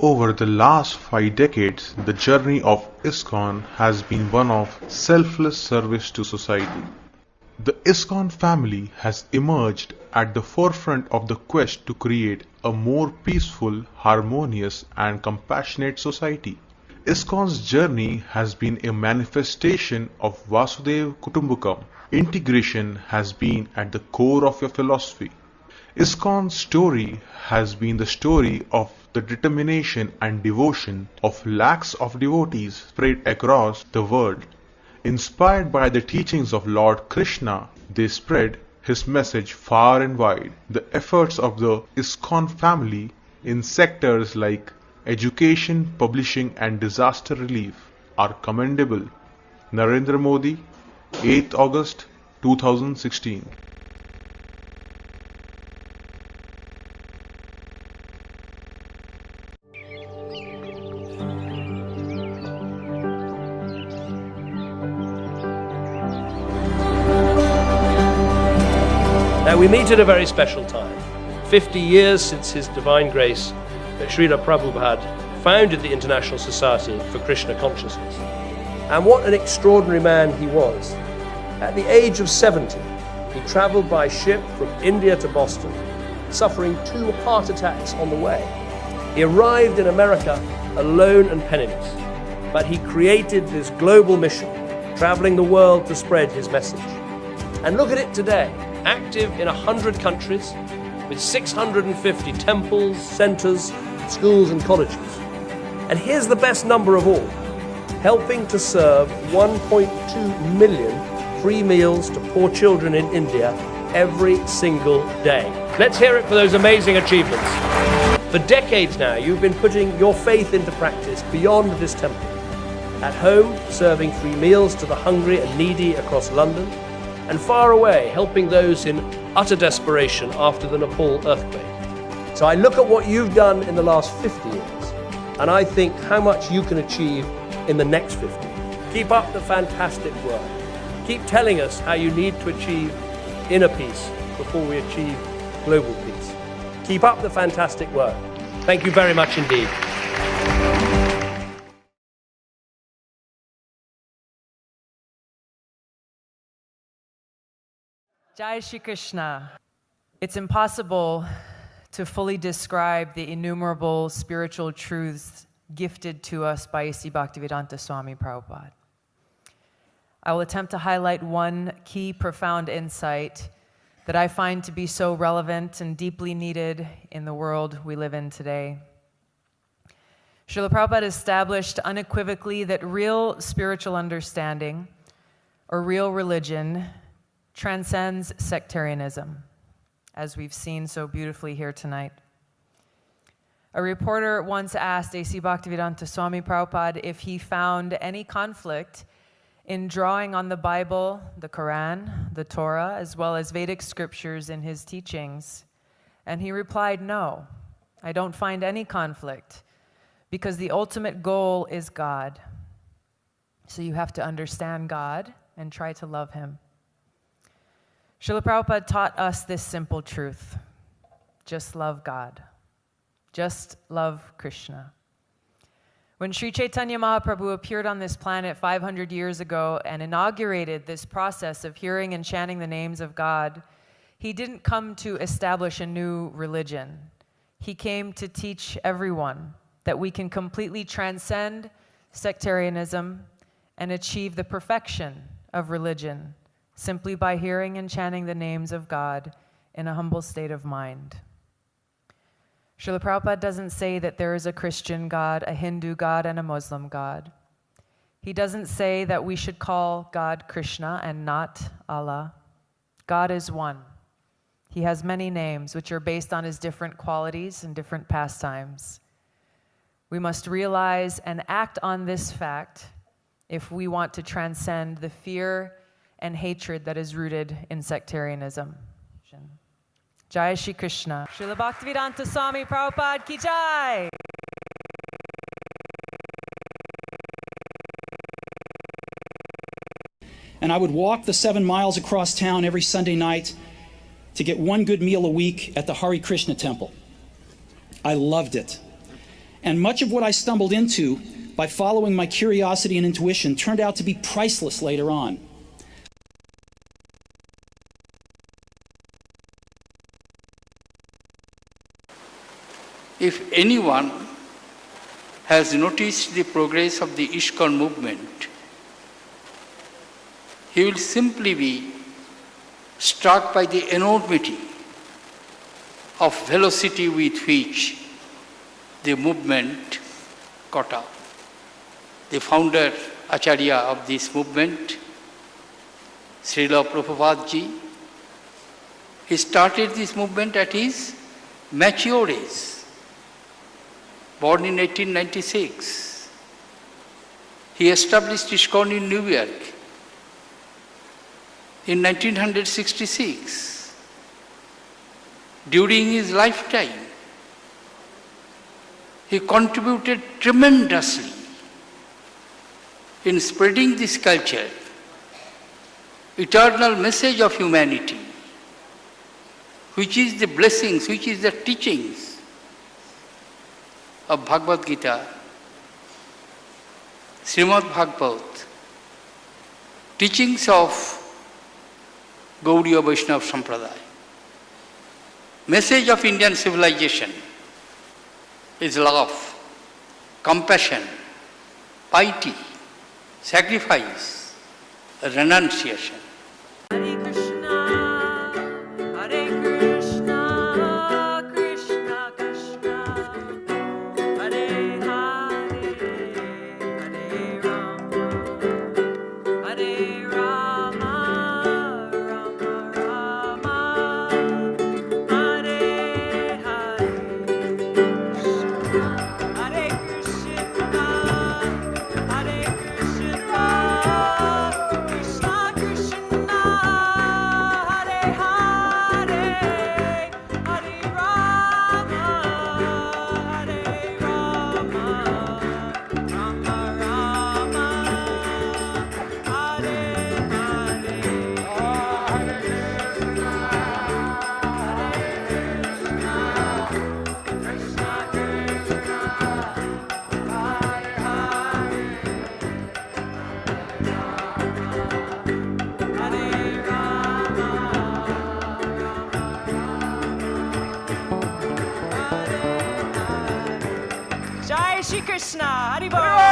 Over the last 5 decades, the journey of ISKCON has been one of selfless service to society. The ISKCON family has emerged at the forefront of the quest to create a more peaceful, harmonious, and compassionate society. ISKCON's journey has been a manifestation of Vasudhaiva Kutumbakam. Integration has been at the core of your philosophy. ISKCON's story has been the story of the determination and devotion of lakhs of devotees spread across the world. Inspired by the teachings of Lord Krishna, they spread his message far and wide. The efforts of the ISKCON family in sectors like education, publishing and disaster relief are commendable. Narendra Modi, 8th August 2016. Now we meet at a very special time. 50 years since His Divine Grace, Srila Prabhupada, founded the International Society for Krishna Consciousness. And what an extraordinary man he was. At the age of 70, he travelled by ship from India to Boston, suffering 2 heart attacks on the way. He arrived in America alone and penniless, but he created this global mission, travelling the world to spread his message. And look at it today. Active in 100 countries, with 650 temples, centres, schools and colleges. And here's the best number of all, helping to serve 1.2 million free meals to poor children in India every single day. Let's hear it for those amazing achievements. For decades now, you've been putting your faith into practice beyond this temple. At home, serving free meals to the hungry and needy across London, and far away, helping those in utter desperation after the Nepal earthquake. So I look at what you've done in the last 50 years, and I think how much you can achieve in the next 50. Keep up the fantastic work. Keep telling us how you need to achieve inner peace before we achieve global peace. Keep up the fantastic work. Thank you very much indeed. Jai Shri Krishna. It's impossible to fully describe the innumerable spiritual truths gifted to us by A.C. Bhaktivedanta Swami Prabhupada. I will attempt to highlight one key profound insight that I find to be so relevant and deeply needed in the world we live in today. Srila Prabhupada established unequivocally that real spiritual understanding, or real religion, transcends sectarianism, as we've seen so beautifully here tonight. A reporter once asked A.C. Bhaktivedanta Swami Prabhupada if he found any conflict in drawing on the Bible, the Quran, the Torah, as well as Vedic scriptures in his teachings. And he replied, no, I don't find any conflict, because the ultimate goal is God. So you have to understand God and try to love Him. Srila Prabhupada taught us this simple truth. Just love God. Just love Krishna. When Sri Chaitanya Mahaprabhu appeared on this planet 500 years ago and inaugurated this process of hearing and chanting the names of God, he didn't come to establish a new religion. He came to teach everyone that we can completely transcend sectarianism and achieve the perfection of religion simply by hearing and chanting the names of God in a humble state of mind. Srila Prabhupada doesn't say that there is a Christian God, a Hindu God, and a Muslim God. He doesn't say that we should call God Krishna and not Allah. God is one. He has many names which are based on His different qualities and different pastimes. We must realize and act on this fact if we want to transcend the fear and hatred that is rooted in sectarianism. Jai Shri Krishna. Srila Bhaktivedanta Swami Prabhupada ki jai. And I would walk the 7 miles across town every Sunday night to get one good meal a week at the Hare Krishna temple. I loved it. And much of what I stumbled into by following my curiosity and intuition turned out to be priceless later on. If anyone has noticed the progress of the ISKCON movement, he will simply be struck by the enormity of velocity with which the movement caught up. The founder, Acharya of this movement, Srila Prabhupada Ji, he started this movement at his mature age. Born in 1896, he established ISKCON in New York in 1966. During his lifetime, he contributed tremendously in spreading this culture, eternal message of humanity, which is the blessings, which is the teachings of Bhagavad Gita, Srimad Bhagavad, teachings of Gaudiya Vaishnava Sampradaya. Message of Indian civilization is love, compassion, piety, sacrifice, renunciation. Hare Krishna, Krishna Krishna, Hare Hare, Hare Rama, Rama Rama, Hare Hare, Hare Krishna, Hare Krishna, Krishna Krishna, Hare Hare, Hare Rama, Rama Rama, Hare Jai Shri Krishna, Hari Bol.